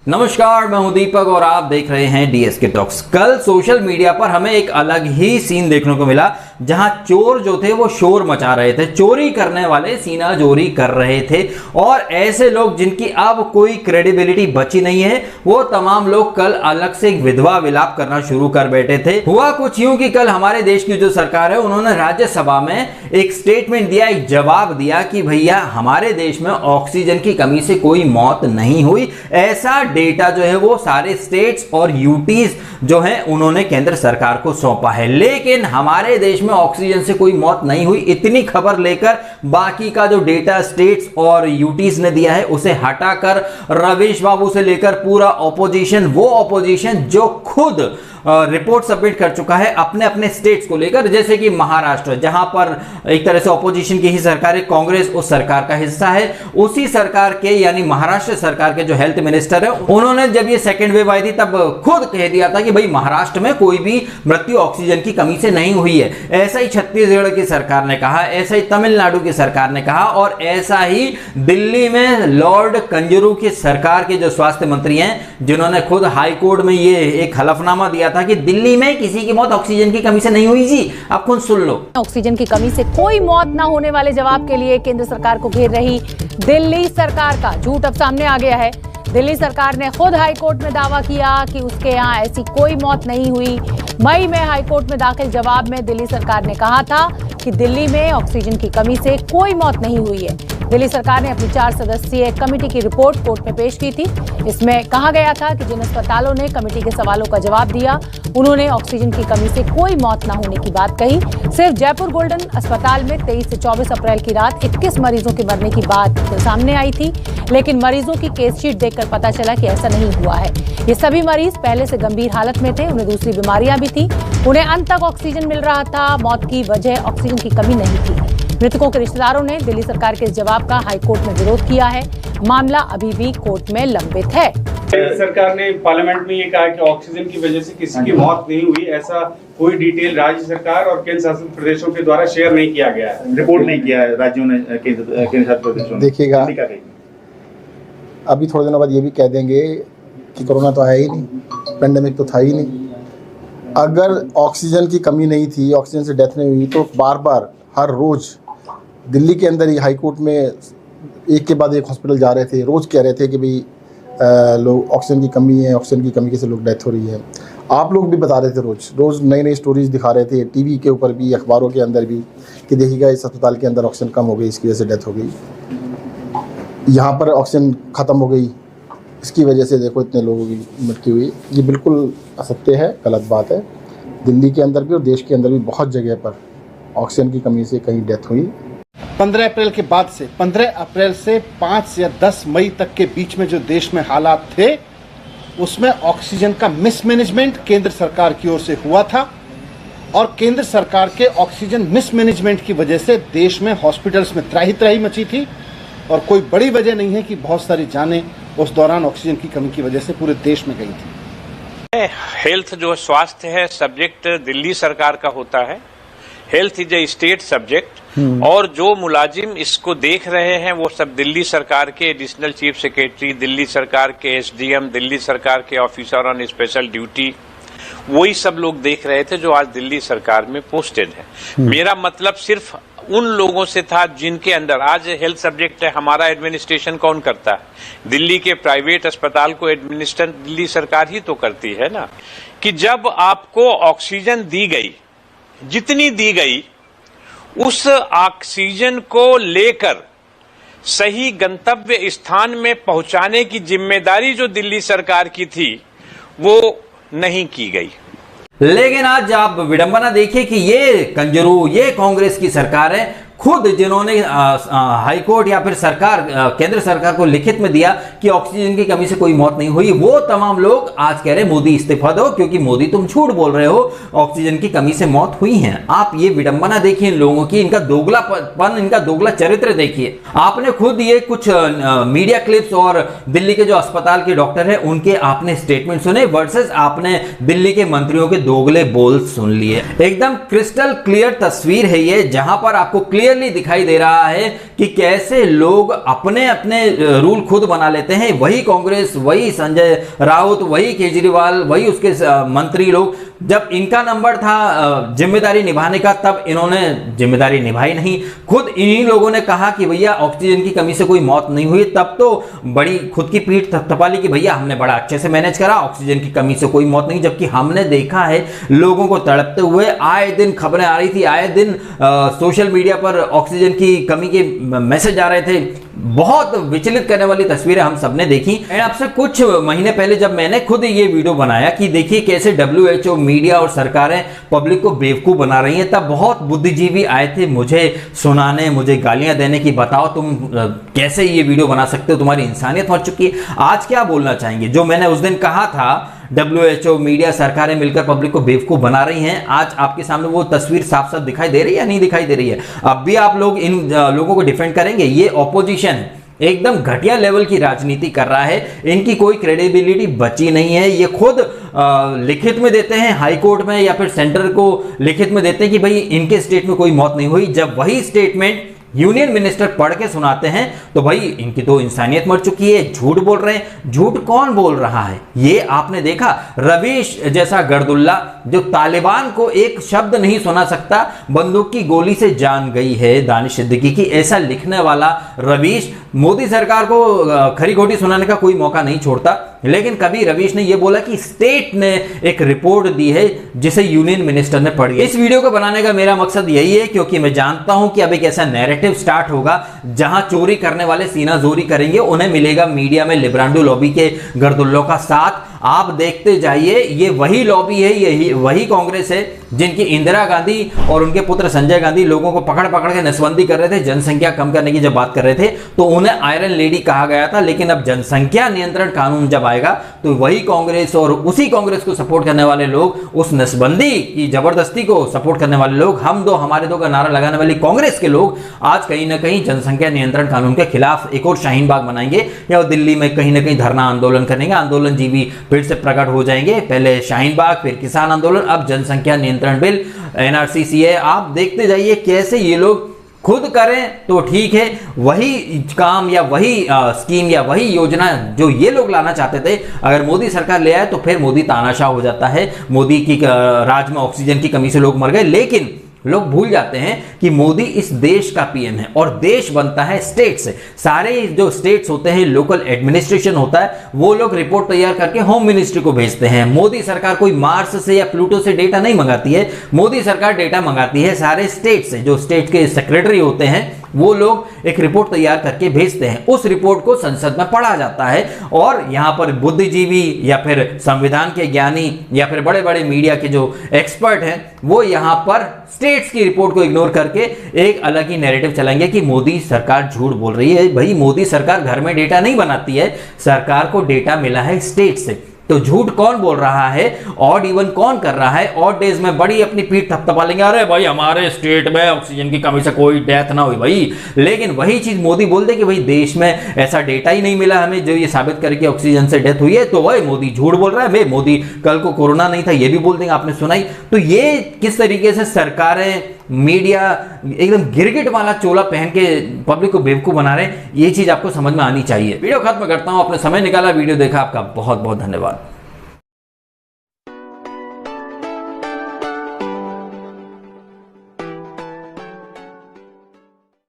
नमस्कार, मैं हूं दीपक और आप देख रहे हैं डीएसके टॉक्स। कल सोशल मीडिया पर हमें एक अलग ही सीन देखने को मिला, जहां चोर जो थे वो शोर मचा रहे थे। चोरी करने वाले सीना चोरी कर रहे थे और ऐसे लोग जिनकी अब कोई क्रेडिबिलिटी बची नहीं है, वो तमाम लोग कल अलग से एक विधवा विलाप करना शुरू कर बैठे थे। हुआ कुछ यूं कि कल हमारे देश की जो सरकार है, उन्होंने राज्यसभा में एक स्टेटमेंट दिया, एक जवाब दिया कि भैया हमारे देश में ऑक्सीजन की कमी से कोई मौत नहीं हुई। ऐसा डेटा जो है वो सारे स्टेट्स और यूटीज जो है उन्होंने केंद्र सरकार को सौंपा है, लेकिन हमारे देश में ऑक्सीजन से कोई मौत नहीं हुई। इतनी खबर लेकर बाकी का जो डेटा स्टेट्स और यूटीज ने दिया है उसे हटाकर रवीश बाबू से लेकर पूरा ऑपोजिशन, वो ऑपोजिशन जो खुद रिपोर्ट सबमिट कर चुका है अपने अपने स्टेट्स को लेकर, जैसे कि महाराष्ट्र, जहां पर एक तरह से ऑपोजिशन की ही सरकार है, कांग्रेस उस सरकार का हिस्सा है। उसी सरकार के यानी महाराष्ट्र सरकार के जो हेल्थ मिनिस्टर है, उन्होंने जब ये सेकेंड वेव आई थी तब खुद कह दिया था कि भाई महाराष्ट्र में कोई भी मृत्यु ऑक्सीजन की कमी से नहीं हुई है। ऐसा ही छत्तीसगढ़ की सरकार ने कहा, ऐसा ही तमिलनाडु की सरकार ने कहा और ऐसा ही दिल्ली में लॉर्ड कंजरू की सरकार के जो स्वास्थ्य मंत्री हैं, जिन्होंने खुद हाईकोर्ट में ये एक हलफनामा दिया था कि दिल्ली में किसी की मौत ऑक्सीजन की कमी से नहीं हुई। जी आप खुद सुन लो। ऑक्सीजन की कमी से कोई मौत ना होने वाले जवाब के लिए केंद्र सरकार को घेर रही दिल्ली सरकार का झूठ अब सामने आ गया है। दिल्ली सरकार ने खुद हाईकोर्ट में दावा किया कि उसके यहाँ ऐसी कोई मौत नहीं हुई। मई में हाईकोर्ट में दाखिल जवाब में दिल्ली सरकार ने कहा था कि दिल्ली में ऑक्सीजन की कमी से कोई मौत नहीं हुई है। दिल्ली सरकार ने अपनी 4 सदस्यीय कमेटी की रिपोर्ट कोर्ट में पेश की थी। इसमें कहा गया था कि जिन अस्पतालों ने कमेटी के सवालों का जवाब दिया, उन्होंने ऑक्सीजन की कमी से कोई मौत न होने की बात कही। सिर्फ जयपुर गोल्डन अस्पताल में 23 से 24 अप्रैल की रात 21 मरीजों के मरने की बात सामने आई थी, लेकिन मरीजों की केस शीट देखकर पता चला कि ऐसा नहीं हुआ है। ये सभी मरीज पहले से गंभीर हालत में थे, उन्हें दूसरी बीमारियां भी थी, उन्हें अंत तक ऑक्सीजन मिल रहा था। मौत की वजह ऑक्सीजन की कमी नहीं थी। मृतकों के रिश्तेदारों ने दिल्ली सरकार के इस जवाब का हाईकोर्ट में विरोध किया है। मामला अभी भी कोर्ट में लंबित है। सरकार ने पार्लियामेंट में ये कहा कि ऑक्सीजन की वजह से किसी की मौत नहीं हुई, ऐसा कोई डिटेल राज्य सरकार और केंद्र शासित प्रदेशों के द्वारा शेयर नहीं किया गया है, रिपोर्ट नहीं किया है राज्यों ने, केंद्र शासित प्रदेशों ने। देखिएगा, अभी थोड़े दिनों बाद ये भी कह देंगे कि कोरोना तो आया ही नहीं, पेंडेमिक तो था ही नहीं। अगर ऑक्सीजन की कमी नहीं थी, ऑक्सीजन से डेथ नहीं हुई, तो बार बार हर रोज़ दिल्ली के अंदर ही हाईकोर्ट में एक के बाद एक हॉस्पिटल जा रहे थे, रोज़ कह रहे थे कि भाई लोग ऑक्सीजन की कमी है, ऑक्सीजन की कमी से लोग डेथ हो रही है। आप लोग भी बता रहे थे, रोज़ नई नई स्टोरीज दिखा रहे थे, टीवी के ऊपर भी, अखबारों के अंदर भी, कि देखिएगा इस अस्पताल के अंदर ऑक्सीजन कम हो गई, इसकी वजह से डेथ हो गई, यहाँ पर ऑक्सीजन ख़त्म हो गई, इसकी वजह से देखो इतने लोगों की मृत्यु हुई। ये बिल्कुल असत्य है, गलत बात है। दिल्ली के अंदर भी और देश के अंदर भी बहुत जगह पर ऑक्सीजन की कमी से कहीं डेथ हुई। 15 अप्रैल के बाद से 15 अप्रैल से 5 या 10 मई तक के बीच में जो देश में हालात थे, उसमें ऑक्सीजन का मिसमैनेजमेंट केंद्र सरकार की ओर से हुआ था और केंद्र सरकार के ऑक्सीजन मिसमैनेजमेंट की वजह से देश में हॉस्पिटल्स में त्राही मची थी और कोई बड़ी वजह नहीं है कि बहुत सारी जानें उस दौरान ऑक्सीजन की कमी की वजह से पूरे देश में गई थी। हेल्थ जो स्वास्थ्य है सब्जेक्ट दिल्ली सरकार का होता है। Health is a state subject और जो मुलाजिम इसको देख रहे हैं वो सब दिल्ली सरकार के एडिशनल चीफ सेक्रेटरी, दिल्ली सरकार के एसडीएम, दिल्ली सरकार के ऑफिसर ऑन स्पेशल ड्यूटी, वही सब लोग देख रहे थे जो आज दिल्ली सरकार में पोस्टेड है। मेरा मतलब सिर्फ उन लोगों से था जिनके अंदर आज हेल्थ सब्जेक्ट है। हमारा एडमिनिस्ट्रेशन कौन करता है? दिल्ली के प्राइवेट अस्पताल को एडमिनिस्ट्रेशन दिल्ली सरकार ही तो करती है ना। कि जब आपको ऑक्सीजन दी गई, जितनी दी गई, उस ऑक्सीजन को लेकर सही गंतव्य स्थान में पहुंचाने की जिम्मेदारी जो दिल्ली सरकार की थी वो नहीं की गई। लेकिन आज आप विडंबना देखिए कि ये कंजरू, ये कांग्रेस की सरकार है खुद, जिन्होंने हाईकोर्ट या फिर सरकार, केंद्र सरकार को लिखित में दिया कि ऑक्सीजन की कमी से कोई मौत नहीं हुई, वो तमाम लोग आज कह रहे मोदी इस्तीफा दो क्योंकि मोदी तुम झूठ बोल रहे हो, ऑक्सीजन की कमी से मौत हुई है। आप ये विडंबना देखिए इन लोगों की, इनका दोगलापन, इनका दोगला चरित्र देखिए। आपने खुद ये कुछ मीडिया क्लिप्स और दिल्ली के जो अस्पताल के डॉक्टर है उनके आपने स्टेटमेंट सुने वर्सेस आपने दिल्ली के मंत्रियों के दोगले बोल सुन लिए। एकदम क्रिस्टल क्लियर तस्वीर है ये, जहां पर आपको क्लियर क्लियरली दिखाई दे रहा है कि कैसे लोग अपने अपने रूल खुद बना लेते हैं। वही कांग्रेस, वही संजय राउत, वही केजरीवाल, वही उसके मंत्री लोग, जब इनका नंबर था जिम्मेदारी निभाने का तब इन्होंने जिम्मेदारी निभाई नहीं। खुद इन्हीं लोगों ने कहा कि भैया ऑक्सीजन की कमी से कोई मौत नहीं हुई, तब तो बड़ी खुद की पीठ थपथपा ली कि भैया हमने बड़ा अच्छे से मैनेज करा, ऑक्सीजन की कमी से कोई मौत नहीं। जबकि हमने देखा है लोगों को तड़पते हुए, आए दिन खबरें आ रही थी, आए दिन सोशल मीडिया पर ऑक्सीजन की कमी के मैसेज आ रहे थे। बहुत विचलित करने वाली तस्वीरें हम सबने देखी। एंड आपसे कुछ महीने पहले जब मैंने खुद ये वीडियो बनाया कि देखिए कैसे WHO, मीडिया और सरकारें पब्लिक को बेवकूफ बना रही हैं, तब बहुत बुद्धिजीवी आए थे मुझे सुनाने, मुझे गालियां देने की बताओ तुम कैसे ये वीडियो बना सकते हो, तुम्हारी इंसानियत मर चुकी है। आज क्या बोलना चाहेंगे? जो मैंने उस दिन कहा था WHO, मीडिया, सरकारें मिलकर पब्लिक को बेवकूफ बना रही हैं, आज आपके सामने वो तस्वीर साफ साफ दिखाई दे रही है या नहीं दिखाई दे रही है? अब भी आप लोग इन लोगों को डिफेंड करेंगे? ये ऑपोजिशन है, एकदम घटिया लेवल की राजनीति कर रहा है, इनकी कोई क्रेडिबिलिटी बची नहीं है। ये खुद लिखित में देते हैं हाई कोर्ट में या फिर सेंटर को लिखित में देते हैं कि भाई इनके स्टेट में कोई मौत नहीं हुई। जब वही स्टेटमेंट यूनियन मिनिस्टर पढ़ के सुनाते हैं तो भाई इनकी तो इंसानियत मर चुकी है, झूठ बोल रहे हैं। झूठ कौन बोल रहा है ये आपने देखा? रवीश जैसा गर्दुल्ला जो तालिबान को एक शब्द नहीं सुना सकता, बंदूक की गोली से जान गई है दानिश सिद्दीकी की, ऐसा लिखने वाला रवीश मोदी सरकार को खरी खोटी सुनाने का कोई मौका नहीं छोड़ता। लेकिन कभी रवीश ने यह बोला कि स्टेट ने एक रिपोर्ट दी है जिसे यूनियन मिनिस्टर ने पढ़ी। इस वीडियो को बनाने का मेरा मकसद यही है क्योंकि मैं जानता हूं कि अब एक ऐसा नैरेटिव स्टार्ट होगा जहां चोरी करने वाले सीना जोरी करेंगे, उन्हें मिलेगा मीडिया में लिब्रांडो लॉबी के गर्दुल्लों का साथ। आप देखते जाइए, ये वही लॉबी है, यही वही कांग्रेस है जिनकी इंदिरा गांधी और उनके पुत्र संजय गांधी लोगों को पकड़ पकड़ के नसबंदी कर रहे थे। जनसंख्या कम करने की जब बात कर रहे थे तो उन्हें आयरन लेडी कहा गया था, लेकिन अब जनसंख्या नियंत्रण कानून जब आएगा तो वही कांग्रेस और उसी कांग्रेस को सपोर्ट करने वाले लोग, उस नसबंदी की जबरदस्ती को सपोर्ट करने वाले लोग, हम दो हमारे दो का नारा लगाने वाली कांग्रेस के लोग आज कहीं ना कहीं जनसंख्या नियंत्रण कानून के खिलाफ एक और शाहीन बाग बनाएंगे या दिल्ली में कहीं ना कहीं धरना आंदोलन करेंगे। आंदोलन जीवी फिर से प्रकट हो जाएंगे, पहले शाहीन बाग, फिर किसान आंदोलन, अब जनसंख्या नियंत्रण बिल, NRC CA। आप देखते जाइए कैसे ये लोग खुद करें तो ठीक है, वही काम या वही स्कीम या वही योजना जो ये लोग लाना चाहते थे अगर मोदी सरकार ले आए तो फिर मोदी तानाशाह हो जाता है। मोदी की राज में ऑक्सीजन की कमी से लोग मर गए, लेकिन लोग भूल जाते हैं कि मोदी इस देश का PM है और देश बनता है स्टेट से। सारे जो स्टेट्स होते हैं, लोकल एडमिनिस्ट्रेशन होता है, वो लोग रिपोर्ट तैयार करके होम मिनिस्ट्री को भेजते हैं। मोदी सरकार कोई मार्स से या प्लूटो से डेटा नहीं मंगाती है, मोदी सरकार डेटा मंगाती है सारे स्टेट से। जो स्टेट के सेक्रेटरी होते हैं वो लोग एक रिपोर्ट तैयार करके भेजते हैं, उस रिपोर्ट को संसद में पढ़ा जाता है और यहां पर बुद्धिजीवी या फिर संविधान के ज्ञानी या फिर बड़े बड़े मीडिया के जो एक्सपर्ट हैं वो यहां पर स्टेट्स की रिपोर्ट को इग्नोर करके एक अलग ही नैरेटिव चलाएंगे कि मोदी सरकार झूठ बोल रही है। भाई मोदी सरकार घर में डेटा नहीं बनाती है, सरकार को डेटा मिला है स्टेट से। तो झूठ कौन बोल रहा है, ऑड इवन कौन कर रहा है? ऑड डेज में बड़ी अपनी पीठ थपथपा लेंगे, अरे भाई हमारे स्टेट में ऑक्सीजन की कमी से कोई डेथ ना हुई भाई। लेकिन वही चीज मोदी बोल दे कि भाई देश में ऐसा डेटा ही नहीं मिला हमें जो ये साबित करे कि ऑक्सीजन से डेथ हुई है, तो भाई मोदी झूठ बोल रहा है। भाई मोदी कल को कोरोना नहीं था ये भी बोल देंगे, आपने सुना ही। तो ये किस तरीके से सरकारें, मीडिया एकदम गिरगिट वाला चोला पहन के पब्लिक को बेवकूफ बना रहे हैं, ये चीज आपको समझ में आनी चाहिए। वीडियो खत्म करता हूं, आपने समय निकाला, वीडियो देखा, आपका बहुत बहुत धन्यवाद।